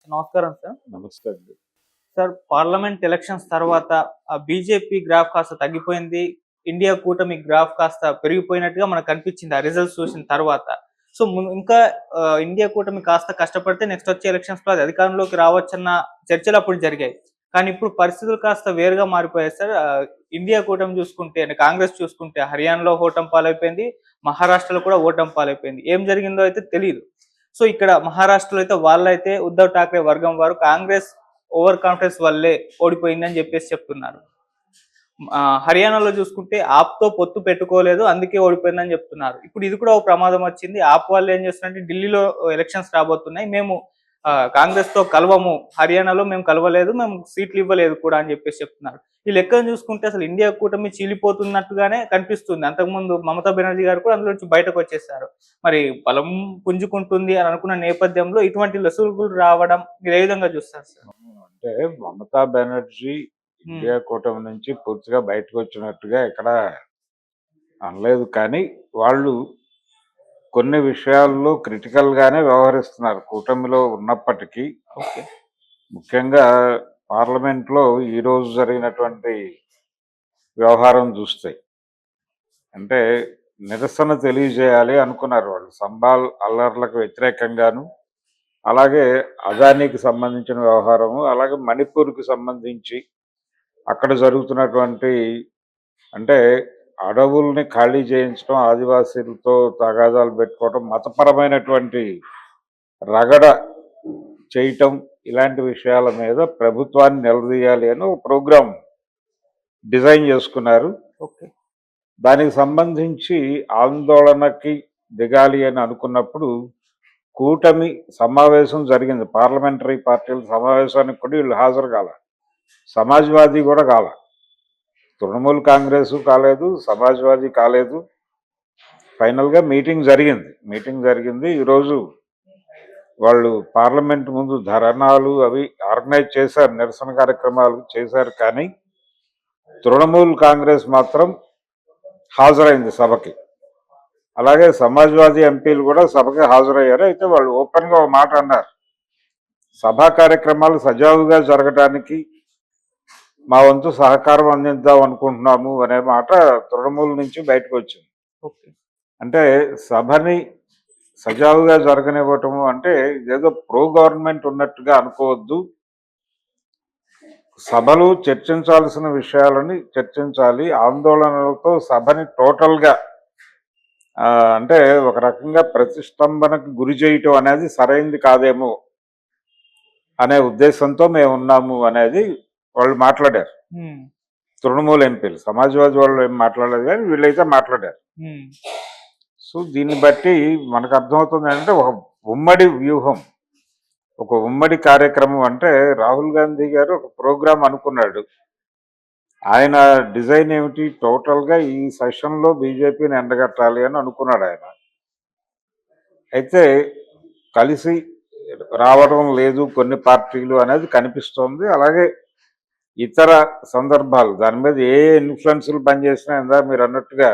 నమస్కారం సార్. నమస్తే అండి. సార్, పార్లమెంట్ ఎలక్షన్స్ తర్వాత బీజేపీ గ్రాఫ్ కాస్త తగ్గిపోయింది. ఇండియా కూటమి గ్రాఫ్ కాస్త పెరిగిపోయినట్టుగా మనకు కనిపించింది ఆ రిజల్ట్స్ చూసిన తర్వాత. సో, ఇంకా ఇండియా కూటమి కాస్త కష్టపడితే నెక్స్ట్ వచ్చే ఎలక్షన్స్‌లో అది అధికారంలోకి రావచ్చన్న చర్చలు అప్పుడు జరిగాయి. కానీ ఇప్పుడు పరిస్థితులు కాస్త వేరుగా మారిపోయాయి సార్. ఇండియా కూటమి చూసుకుంటే అంటే కాంగ్రెస్ చూసుకుంటే హర్యానాలో ఓటమి పాలైపోయింది. మహారాష్ట్రలో కూడా ఓటమి పాలైపోయింది. ఏం జరిగిందో అయితే తెలీదు. సో, ఇక్కడ మహారాష్ట్రలో అయితే వాళ్ళైతే ఉద్ధవ్ ఠాక్రే వర్గం వారు కాంగ్రెస్ ఓవర్ కాన్ఫిడెన్స్ వల్లే ఓడిపోయిందని చెప్పేసి చెప్తున్నారు. హర్యానాలో చూసుకుంటే ఆప్‌తో పొత్తు పెట్టుకోలేదు. అందుకే ఓడిపోయిందని చెప్తున్నారు. ఇప్పుడు ఇది కూడా ఒక ప్రమాదం వచ్చింది. ఆప్ వాళ్ళు ఏం చేస్తున్నారంటే ఢిల్లీలో ఎలక్షన్స్ రాబోతున్నాయి. మేము కాంగ్రెస్‌తో కలవము. హర్యానాలో మేము కలవలేదు. మేము సీట్లు ఇవ్వలేదు కూడా అని చెప్పేసి చెప్తున్నారు. ఈ లెక్కను చూసుకుంటే అసలు ఇండియా కూటమి చీలిపోతున్నట్టుగానే కనిపిస్తుంది. అంతకుముందు మమతా బెనర్జీ గారు కూడా అందులో నుంచి బయటకొచ్చేసారు. మరి బలం పుంజుకుంటుంది అని అనుకున్న నేపథ్యంలో ఇటువంటి లొసుగులు రావడం మీరు ఏ విధంగా చూస్తారు సార్? అంటే మమతా బెనర్జీ ఇండియా కూటమి నుంచి పూర్తిగా బయటకు వచ్చినట్టుగా ఎక్కడ అనలేదు. కానీ వాళ్ళు కొన్ని విషయాల్లో క్రిటికల్‌గానే వ్యవహరిస్తున్నారు కూటమిలో ఉన్నప్పటికీ. ఓకే. ముఖ్యంగా పార్లమెంట్‌లో ఈరోజు జరిగినటువంటి వ్యవహారం చూస్తే అంటే నిరసన తెలియజేయాలి అనుకున్నారు వాళ్ళు. సంబాల్ అల్లర్లకు వ్యతిరేకంగాను, అలాగే అదానీకి సంబంధించిన వ్యవహారము, అలాగే మణిపూర్‌కి సంబంధించి అక్కడ జరుగుతున్నటువంటి అంటే అడవుల్ని ఖాళీ చేయించడం, ఆదివాసీలతో తగాదాలు పెట్టుకోవడం, మతపరమైనటువంటి రగడ చేయటం, ఇలాంటి విషయాల మీద ప్రభుత్వాన్ని నిలదీయాలి అని ఒక ప్రోగ్రాం డిజైన్ చేసుకున్నారు. ఓకే. దానికి సంబంధించి ఆందోళనకి దిగాలి అని అనుకున్నప్పుడు కూటమి సమావేశం జరిగింది. పార్లమెంటరీ పార్టీల సమావేశానికి కూడా వీళ్ళు హాజరు కాల. సమాజ్వాదీ కూడా కాల. తృణమూల్ కాంగ్రెస్ కాలేదు, సమాజ్వాదీ కాలేదు. ఫైనల్గా మీటింగ్ జరిగింది. ఈరోజు వాళ్ళు పార్లమెంట్ ముందు ధర్నాలు అవి ఆర్గనైజ్ చేశారు, నిరసన కార్యక్రమాలు చేశారు. కానీ తృణమూల్ కాంగ్రెస్ మాత్రం హాజరైంది సభకి. అలాగే సమాజ్వాదీ ఎంపీలు కూడా సభకి హాజరయ్యారు. అయితే వాళ్ళు ఓపెన్గా ఒక మాట అన్నారు, సభా కార్యక్రమాలు సజావుగా జరగడానికి మా వంతు సహకారం అందిద్దాం అనుకుంటున్నాము అనే మాట తృణమూల్ నుంచి బయటకు వచ్చింది. ఓకే. అంటే సభని సజావుగా జరగనివ్వటము అంటే ఏదో ప్రో గవర్నమెంట్ ఉన్నట్టుగా అనుకోవద్దు. సభలు చర్చించాల్సిన విషయాలని చర్చించాలి. ఆందోళనలతో సభని టోటల్గా అంటే ఒక రకంగా ప్రతిష్టంభనకు గురి చేయటం అనేది సరైంది కాదేమో అనే ఉద్దేశంతో మేము ఉన్నాము అనేది వాళ్ళు మాట్లాడారు. తృణమూల్ ఎంపీలు, సమాజ్వాదీ వాళ్ళు ఏం మాట్లాడలేదు, కానీ వీళ్ళైతే మాట్లాడారు. సో దీన్ని బట్టి మనకు అర్థమవుతుంది అంటే ఒక ఉమ్మడి వ్యూహం, ఒక ఉమ్మడి కార్యక్రమం. అంటే రాహుల్ గాంధీ గారు ఒక ప్రోగ్రాం అనుకున్నాడు. ఆయన డిజైన్ ఏమిటి, టోటల్గా ఈ సెషన్లో బీజేపీని ఎండగట్టాలి అని అనుకున్నాడు ఆయన. అయితే కలిసి రావడం లేదు కొన్ని పార్టీలు అనేది కనిపిస్తోంది. అలాగే ఇతర సందర్భాలు దాని మీద ఏ ఇన్ఫ్లుయెన్స్లు పనిచేసినా ఇందా మీరు అన్నట్టుగా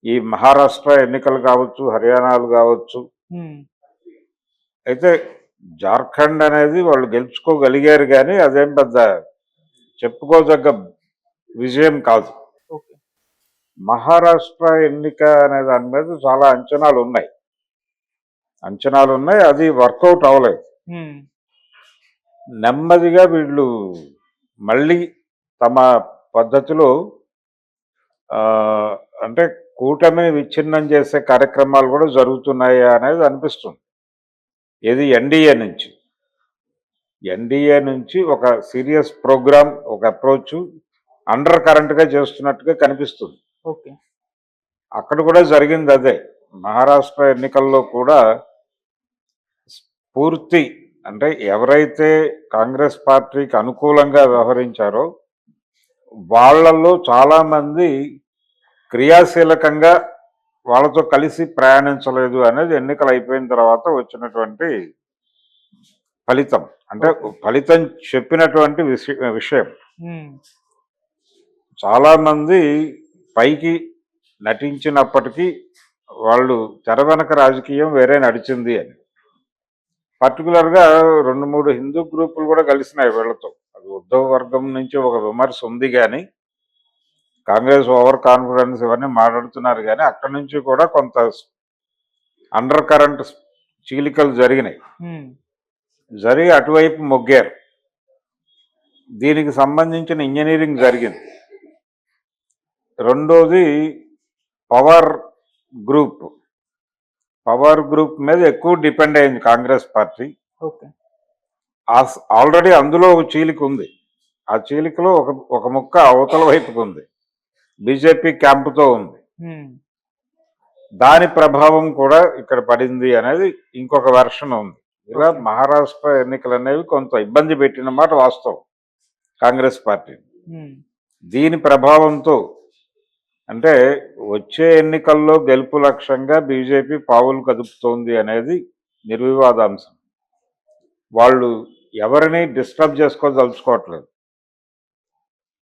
ఈ మహారాష్ట్ర ఎన్నికలు కావచ్చు, హర్యానాలు కావచ్చు, అయితే జార్ఖండ్ అనేది వాళ్ళు గెలుచుకోగలిగారు, కానీ అదేం పెద్ద చెప్పుకోదగ్గ విజయం కాదు. మహారాష్ట్ర ఎన్నిక అనే దాని మీద చాలా అంచనాలు ఉన్నాయి. అది వర్కౌట్ అవ్వలేదు. నెమ్మదిగా వీళ్ళు మళ్ళీ తమ పద్ధతిలో అంటే కూటమిని విచ్ఛిన్నం చేసే కార్యక్రమాలు కూడా జరుగుతున్నాయా అనేది అనిపిస్తుంది. ఇది ఎన్డీఏ నుంచి ఒక సీరియస్ ప్రోగ్రామ్, ఒక అప్రోచ్ అండర్ కరెంట్గా చేస్తున్నట్టుగా కనిపిస్తుంది. ఓకే. అక్కడ కూడా జరిగింది అదే. మహారాష్ట్ర ఎన్నికల్లో కూడా పూర్తి అంటే ఎవరైతే కాంగ్రెస్ పార్టీకి అనుకూలంగా వ్యవహరించారో వాళ్ళల్లో చాలామంది క్రియాశీలకంగా వాళ్ళతో కలిసి ప్రయాణించలేదు అనేది ఎన్నికలు అయిపోయిన తర్వాత వచ్చినటువంటి ఫలితం. అంటే ఫలితం చెప్పినటువంటి విషయం. చాలామంది పైకి నటించినప్పటికీ వాళ్ళు తెర వెనక రాజకీయం వేరే నడిచింది అని. పర్టికులర్ గా 2-3 హిందూ గ్రూపులు కూడా కలిసినాయి వీళ్ళతో. అది ఉద్ధవ్ వర్గం నుంచి ఒక విమర్శ ఉంది కానీ కాంగ్రెస్ ఓవర్ కాన్ఫిడెన్స్ ఇవన్నీ మాట్లాడుతున్నారు కానీ అక్కడి నుంచి కూడా కొంత అండర్ కరెంట్ చీలికలు జరిగినాయి. జరిగి అటువైపు మొగ్గారు. దీనికి సంబంధించిన ఇంజనీరింగ్ జరిగింది. రెండోది పవర్ గ్రూప్ మీద ఎక్కువ డిపెండ్ అయింది కాంగ్రెస్ పార్టీ. ఓకే. ఆల్రెడీ అందులో ఒక చీలిక ఉంది. ఆ చీలికలో ఒక ముక్క అవతల వైపుకు ఉంది, బీజేపీ క్యాంపుతో ఉంది. దాని ప్రభావం కూడా ఇక్కడ పడింది అనేది ఇంకొక వెర్షన్ ఉంది. ఇలా మహారాష్ట్ర ఎన్నికలు అనేవి కొంత ఇబ్బంది పెట్టిన మాట వాస్తవం కాంగ్రెస్ పార్టీ. దీని ప్రభావంతో అంటే వచ్చే ఎన్నికల్లో గెలుపు లక్ష్యంగా బీజేపీ పావులు కదుపుతోంది అనేది నిర్వివాదాంశం. వాళ్ళు ఎవరిని డిస్టర్బ్ చేసుకోదలుచుకోవట్లేదు.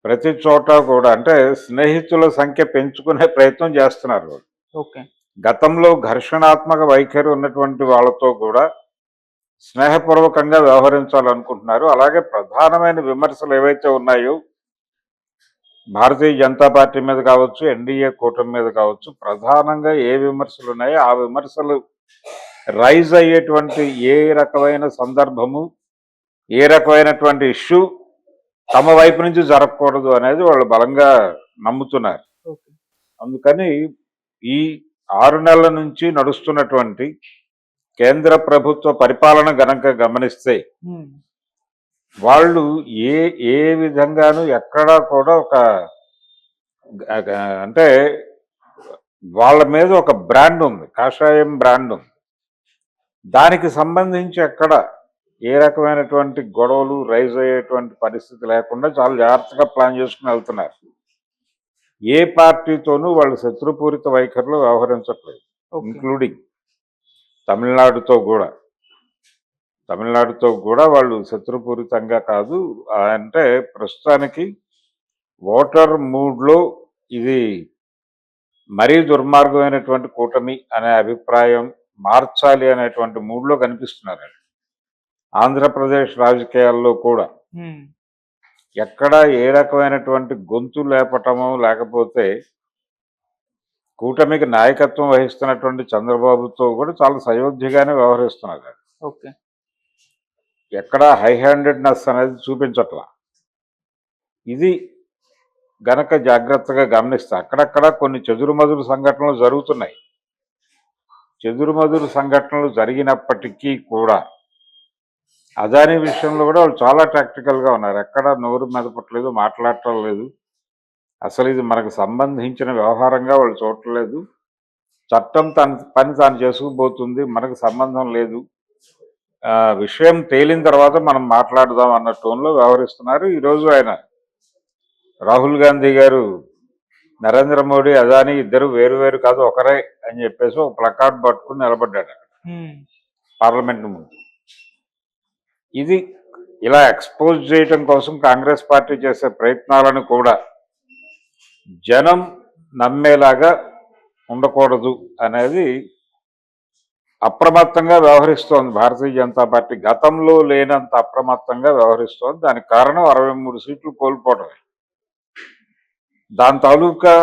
ప్రతి చోట కూడా అంటే స్నేహితుల సంఖ్య పెంచుకునే ప్రయత్నం చేస్తున్నారు వాళ్ళు. ఓకే. గతంలో ఘర్షణాత్మక వైఖరి ఉన్నటువంటి వాళ్ళతో కూడా స్నేహపూర్వకంగా వ్యవహరించాలనుకుంటున్నారు. అలాగే ప్రధానమైన విమర్శలు ఏవైతే ఉన్నాయో భారతీయ జనతా పార్టీ మీద కావచ్చు, ఎన్డీఏ కూటమి మీద కావచ్చు, ప్రధానంగా ఏ విమర్శలు ఉన్నాయో ఆ విమర్శలు రైజ్ అయ్యేటువంటి ఏ రకమైన సందర్భము, ఏ రకమైనటువంటి ఇష్యూ తమ వైపు నుంచి జరగకూడదు అనేది వాళ్ళు బలంగా నమ్ముతున్నారు. అందుకని ఈ 6 నెలల నుంచి నడుస్తున్నటువంటి కేంద్ర ప్రభుత్వ పరిపాలన గనక గమనిస్తే వాళ్ళు ఏ విధంగానూ ఎక్కడా కూడా ఒక అంటే వాళ్ళ మీద ఒక బ్రాండ్ ఉంది, కాషాయం బ్రాండ్ ఉంది. దానికి సంబంధించి ఎక్కడ ఏ రకమైనటువంటి గొడవలు రైజ్ అయ్యేటువంటి పరిస్థితి లేకుండా చాలా జాగ్రత్తగా ప్లాన్ చేసుకుని వెళ్తున్నారు. ఏ పార్టీతోనూ వాళ్ళు శత్రుపూరిత వైఖరిలో వ్యవహరించట్లేదు, ఇంక్లూడింగ్ తమిళనాడుతో కూడా వాళ్ళు శత్రుపూరితంగా కాదు. అంటే ప్రస్తుతానికి ఓటర్ మూడ్లో ఇది మరీ దుర్మార్గమైనటువంటి కూటమి అనే అభిప్రాయం మార్చాలి అనేటువంటి మూడ్లో కనిపిస్తున్నారు. ఆంధ్రప్రదేశ్ రాజకీయాల్లో కూడా ఎక్కడ ఏ రకమైనటువంటి గొంతు లేపటమో లేకపోతే కూటమికి నాయకత్వం వహిస్తున్నటువంటి చంద్రబాబుతో కూడా చాలా సయోధ్యగానే వ్యవహరిస్తున్నారు. ఓకే. ఎక్కడ హై హ్యాండెడ్నెస్ అనేది చూపించట్లా. ఇది గనక జాగ్రత్తగా గమనిస్తే అక్కడక్కడ కొన్ని చెదురుమదురు సంఘటనలు జరుగుతున్నాయి. చెదురుమదురు సంఘటనలు జరిగినప్పటికీ కూడా అదానీ విషయంలో కూడా వాళ్ళు చాలా టాక్టికల్గా ఉన్నారు. ఎక్కడ నోరు మెదపట్లేదు, మాట్లాడటం లేదు. అసలు ఇది మనకు సంబంధించిన వ్యవహారంగా వాళ్ళు చూడట్లేదు. చట్టం తన పని తాను చేసుకుపోతుంది, మనకు సంబంధం లేదు, విషయం తేలిన తర్వాత మనం మాట్లాడదాం అన్న టోన్లో వ్యవహరిస్తున్నారు. ఈరోజు ఆయన రాహుల్ గాంధీ గారు నరేంద్ర మోడీ అదానీ ఇద్దరు వేరు కాదు ఒకరే అని చెప్పేసి ఒక ప్లకార్డ్ పట్టుకుని నిలబడ్డాడు పార్లమెంట్ ముందు. ఇది ఇలా ఎక్స్పోజ్ చేయటం కోసం కాంగ్రెస్ పార్టీ చేసే ప్రయత్నాలను కూడా జనం నమ్మేలాగా ఉండకూడదు అనేది అప్రమత్తంగా వ్యవహరిస్తోంది భారతీయ జనతా పార్టీ. గతంలో లేనంత అప్రమత్తంగా వ్యవహరిస్తోంది. దానికి కారణం 63 సీట్లు కోల్పోవడమే. దాని తాలూకా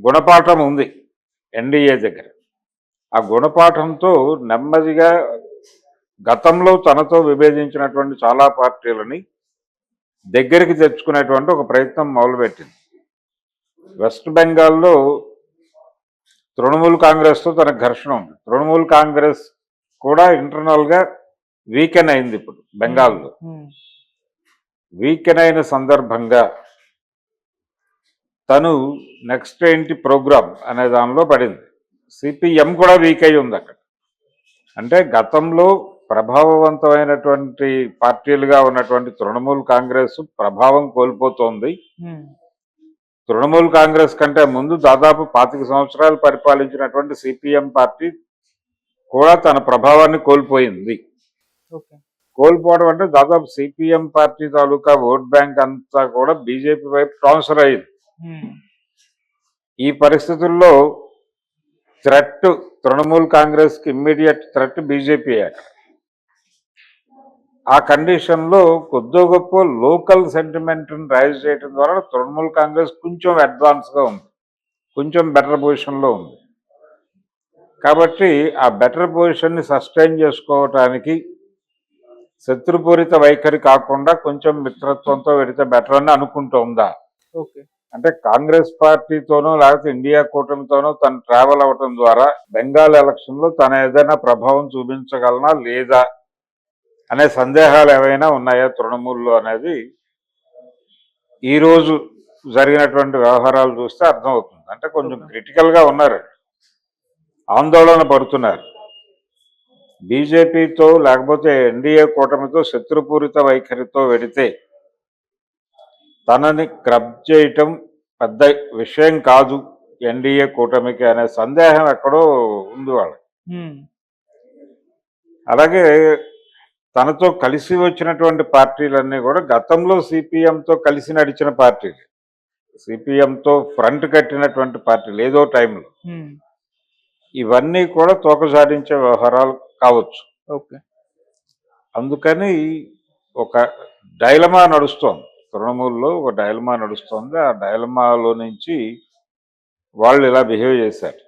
గుణపాఠం ఉంది ఎన్డీఏ దగ్గర. ఆ గుణపాఠంతో నెమ్మదిగా గతంలో తనతో విభేదించినటువంటి చాలా పార్టీలని దగ్గరికి తెచ్చుకునేటువంటి ఒక ప్రయత్నం మొదలుపెట్టింది. వెస్ట్ బెంగాల్లో తృణమూల్ కాంగ్రెస్తో తనకు ఘర్షణ ఉంది. తృణమూల్ కాంగ్రెస్ కూడా ఇంటర్నల్గా వీకెన్ అయింది. ఇప్పుడు బెంగాల్లో వీకెన్ అయిన సందర్భంగా తను నెక్స్ట్ ఏంటి ప్రోగ్రామ్ అనే దానిలో పడింది. సిపిఎం కూడా వీక్ అయి ఉంది అక్కడ. అంటే గతంలో ప్రభావవంతమైనటువంటి పార్టీలుగా ఉన్నటువంటి తృణమూల్ కాంగ్రెస్ ప్రభావం కోల్పోతోంది. తృణమూల్ కాంగ్రెస్ కంటే ముందు దాదాపు 25 సంవత్సరాలు పరిపాలించినటువంటి సిపిఎం పార్టీ కూడా తన ప్రభావాన్ని కోల్పోయింది. కోల్పోవడం అంటే దాదాపు సిపిఎం పార్టీ తాలూకా ఓట్ బ్యాంక్ అంతా కూడా బీజేపీ వైపు ట్రాన్స్ఫర్ అయింది. ఈ పరిస్థితుల్లో థ్రెట్ తృణమూల్ కాంగ్రెస్ కి ఇమ్మీడియట్ థ్రెట్ బీజేపీ. ఆ కండిషన్లో కొద్దో గొప్ప లోకల్ సెంటిమెంట్ని రైజ్ చేయడం ద్వారా తృణమూల్ కాంగ్రెస్ కొంచెం అడ్వాన్స్గా ఉంది, కొంచెం బెటర్ పొజిషన్లో ఉంది. కాబట్టి ఆ బెటర్ పొజిషన్ని సస్టైన్ చేసుకోవటానికి శత్రుపూరిత వైఖరి కాకుండా కొంచెం మిత్రత్వంతో వెడితే బెటర్ అని అనుకుంటోందా? ఓకే. అంటే కాంగ్రెస్ పార్టీతోనో లేకపోతే ఇండియా కూటమితోనో తను ట్రావెల్ అవ్వటం ద్వారా బెంగాల్ ఎలక్షన్లో తన ఏదైనా ప్రభావం చూపించగలనా లేదా అనే సందేహాలు ఏవైనా ఉన్నాయా తృణమూల్లో అనేది ఈరోజు జరిగినటువంటి వ్యవహారాలు చూస్తే అర్థమవుతుంది. అంటే కొంచెం క్రిటికల్గా ఉన్నారు, ఆందోళన పడుతున్నారు. బీజేపీతో లేకపోతే ఎన్డీఏ కూటమితో శత్రుపూరిత వైఖరితో వెడితే తనని క్రబ్ చేయటం పెద్ద విషయం కాదు ఎన్డీఏ కూటమికి అనే సందేహం ఎక్కడో ఉంది వాళ్ళకి. అలాగే తనతో కలిసి వచ్చినటువంటి పార్టీలన్నీ కూడా గతంలో సిపిఎంతో కలిసి నడిచిన పార్టీలు, సిపిఎంతో ఫ్రంట్ కట్టినటువంటి పార్టీలు ఏదో టైంలో, ఇవన్నీ కూడా తోకజాడించే వ్యవహారాలు కావచ్చు. ఓకే. అందుకని ఒక డైలమా నడుస్తోంది తృణమూల్లో, ఒక డైలమా నడుస్తోంది. ఆ డైలమాలో నుంచి వాళ్ళు ఇలా బిహేవ్ చేశారు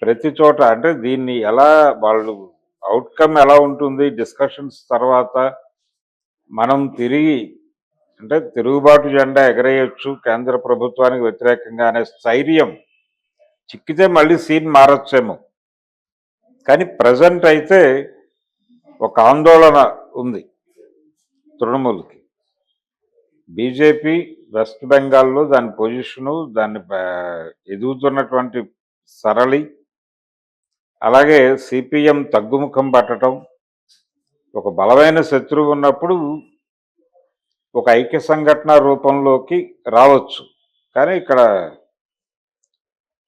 ప్రతి చోట. అంటే దీన్ని ఎలా వాళ్ళు అవుట్కమ్ ఎలా ఉంటుంది డిస్కషన్స్ తర్వాత మనం తిరిగి అంటే తిరుగుబాటు జెండా ఎగరేయచ్చు కేంద్ర ప్రభుత్వానికి వ్యతిరేకంగా అనే స్థైర్యం చిక్కితే మళ్ళీ సీన్ మారచ్చేమో. కానీ ప్రజెంట్ అయితే ఒక ఆందోళన ఉంది తృణమూల్కి. బీజేపీ వెస్ట్ బెంగాల్లో దాని పొజిషను, దాన్ని ఎదుగుతున్నటువంటి సరళి, అలాగే సిపిఎం తగ్గుముఖం పట్టడం, ఒక బలమైన శత్రువు ఉన్నప్పుడు ఒక ఐక్య సంఘటన రూపంలోకి రావచ్చు. కానీ ఇక్కడ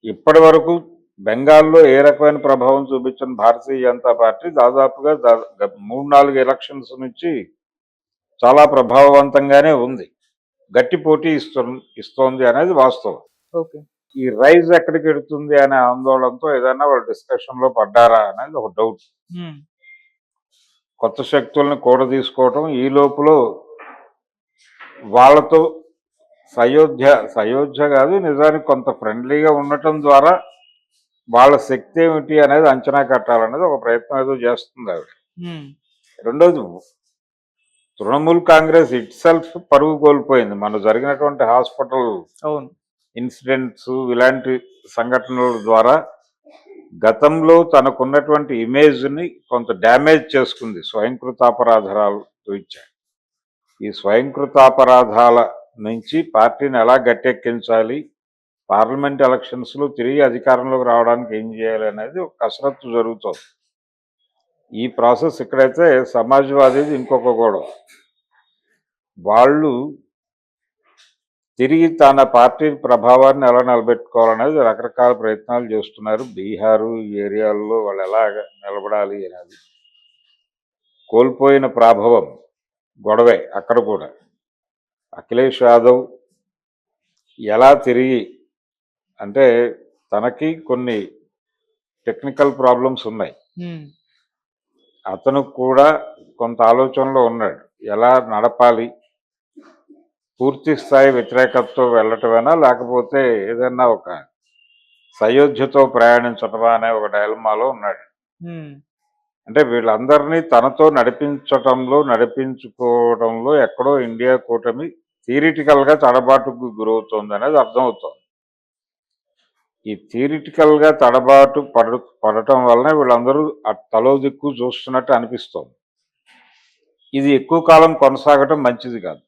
ఇప్పటి వరకు బెంగాల్లో ఏ రకమైన ప్రభావం చూపించిన భారతీయ జనతా పార్టీ దాదాపుగా 3-4 ఎలక్షన్స్ నుంచి చాలా ప్రభావవంతంగానే ఉంది, గట్టి పోటీ ఇస్తోంది అనేది వాస్తవం. ఓకే. ఈ రైజ్ ఎక్కడికి వెడుతుంది అనే ఆందోళనతో ఏదైనా వాళ్ళు డిస్కషన్లో పడ్డారా అనేది ఒక డౌట్. కొత్త శక్తుల్ని కూడా తీసుకోవటం, ఈ లోపల వాళ్ళతో సయోధ్య కాదు నిజానికి కొంత ఫ్రెండ్లీగా ఉండటం ద్వారా వాళ్ళ శక్తి ఏమిటి అనేది అంచనా కట్టాలనేది ఒక ప్రయత్నం ఏదో చేస్తుంది ఆవిడ. రెండోది తృణమూల్ కాంగ్రెస్ ఇట్ సెల్ఫ్ పరువు కోల్పోయింది. మన జరిగినటువంటి హాస్పిటల్ ఇన్సిడెంట్స్ ఇలాంటి సంఘటనల ద్వారా గతంలో తనకున్నటువంటి ఇమేజ్ని కొంత డ్యామేజ్ చేసుకుంది స్వయంకృతాపరాధాలు ఇచ్చాయి. ఈ స్వయంకృతాపరాధాల నుంచి పార్టీని ఎలా గట్టెక్కించాలి, పార్లమెంట్ ఎలక్షన్స్లో తిరిగి అధికారంలోకి రావడానికి ఏం చేయాలి అనేది ఒక కసరత్తు జరుగుతుంది. ఈ ప్రాసెస్ ఇక్కడైతే సమాజ్వాదీది ఇంకొక గొడవ. వాళ్ళు తిరిగి తన పార్టీ ప్రభావాన్ని ఎలా నిలబెట్టుకోవాలనేది రకరకాల ప్రయత్నాలు చేస్తున్నారు. బీహారు ఈ ఏరియాల్లో వాళ్ళు ఎలా నిలబడాలి అనేది, కోల్పోయిన ప్రాభవం గొడవే అక్కడ కూడా. అఖిలేష్ యాదవ్ ఎలా తిరిగి అంటే తనకి కొన్ని టెక్నికల్ ప్రాబ్లమ్స్ ఉన్నాయి, అతను కూడా కొంత ఆలోచనలో ఉన్నాడు ఎలా నడపాలి, పూర్తి స్థాయి వ్యతిరేకతతో వెళ్ళటమేనా లేకపోతే ఏదన్నా ఒక సయోధ్యతో ప్రయాణించటమా అనే ఒక డైలమాలో ఉన్నాడు. అంటే వీళ్ళందరినీ తనతో నడిపించుకోవడంలో ఎక్కడో ఇండియా కూటమి థియరిటికల్గా తడబాటుకు గురవుతోంది అనేది అర్థమవుతోంది. ఈ థియరిటికల్గా తడబాటు పడటం వల్లనే వీళ్ళందరూ తలో దిక్కు చూస్తున్నట్టు అనిపిస్తోంది. ఇది ఎక్కువ కాలం కొనసాగటం మంచిది కాదు.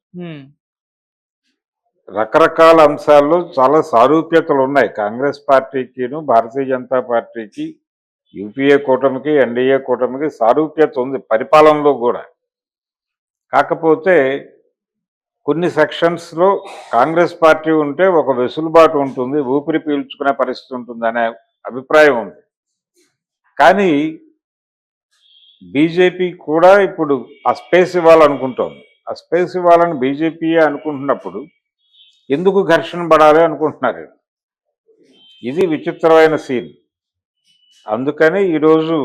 రకరకాల అంశాల్లో చాలా సారూప్యతలు ఉన్నాయి కాంగ్రెస్ పార్టీకిను భారతీయ జనతా పార్టీకి, యూపీఏ కూటమికి, ఎన్డీఏ కూటమికి సారూప్యత ఉంది పరిపాలనలో కూడా. కాకపోతే కొన్ని సెక్షన్స్లో కాంగ్రెస్ పార్టీ ఉంటే ఒక వెసులుబాటు ఉంటుంది, ఊపిరి పీల్చుకునే పరిస్థితి ఉంటుంది అనే అభిప్రాయం ఉంది. కానీ బీజేపీ కూడా ఇప్పుడు ఆ స్పేస్ ఇవ్వాలనుకుంటోంది. ఆ స్పేస్ ఇవ్వాలని బీజేపీ అనుకుంటున్నప్పుడు ఎందుకు ఘర్షణ పడాలి అనుకుంటున్నారు. ఇది విచిత్రమైన సీన్. అందుకని ఈరోజు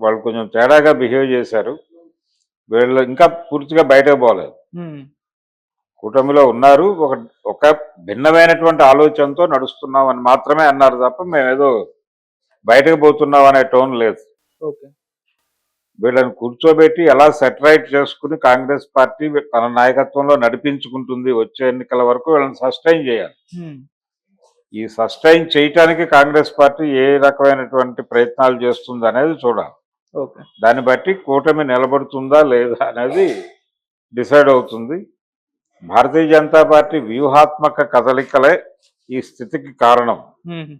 వాళ్ళు కొంచెం తేడాగా బిహేవ్ చేశారు. వీళ్ళు ఇంకా పూర్తిగా బయటకు పోలేదు. ఉమ్, కూటమిలో ఉన్నారు, ఒక భిన్నమైనటువంటి ఆలోచనతో నడుస్తున్నాం అని మాత్రమే అన్నారు తప్ప మేమేదో బయటకు పోతున్నాం అనే టోన్ లేదు. ఓకే. వీళ్ళని కూర్చోబెట్టి ఎలా సెటరైట్ చేసుకుని కాంగ్రెస్ పార్టీ తన నాయకత్వంలో నడిపించుకుంటుంది వచ్చే ఎన్నికల వరకు వీళ్ళని సస్టైన్ చేయాలి. ఉమ్, ఈ సస్టైన్ చేయటానికి కాంగ్రెస్ పార్టీ ఏ రకమైనటువంటి ప్రయత్నాలు చేస్తుంది అనేది చూడాలి. ఓకే. దాన్ని బట్టి కూటమి నిలబడుతుందా లేదా అనేది డిసైడ్ అవుతుంది. భారతీయ జనతా పార్టీ వ్యూహాత్మక కదలికలే ఈ స్థితికి కారణం ఉమ్,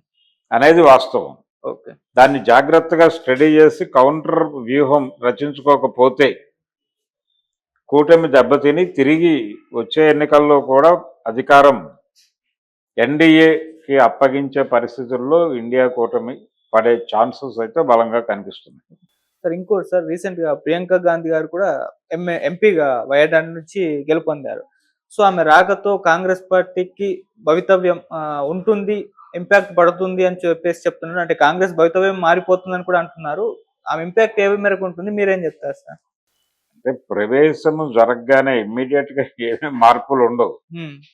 అనేది వాస్తవం. ఓకే. దాన్ని జాగ్రత్తగా స్టడీ చేసి కౌంటర్ వ్యూహం రచించుకోకపోతే కూటమి దెబ్బతిని తిరిగి వచ్చే ఎన్నికల్లో కూడా అధికారం ఎన్డీఏకి అప్పగించే పరిస్థితుల్లో ఇండియా కూటమి పడే ఛాన్సెస్ అయితే బలంగా కనిపిస్తున్నాయి. సార్ ఇంకోటి సార్, రీసెంట్ గా ప్రియాంక గాంధీ గారు కూడా ఎంపీగా వయనాడ్ నుంచి గెలుపొందారు. సో ఆమె రాకతో కాంగ్రెస్ పార్టీకి భవితవ్యం ఉంటుంది, ఇంపాక్ట్ పడుతుంది అని చెప్పేసి చెప్తున్నారు. అంటే కాంగ్రెస్ భవితవ్యం మారిపోతుందని కూడా అంటున్నారు. ఆమె ఇంపాక్ట్ ఏ మేరకు ఉంటుంది, మీరేం చెప్తారు సార్? అంటే ప్రవేశము జరగగానే ఇమ్మీడియట్ గా ఏమేమి మార్పులు ఉండవు. ఉమ్,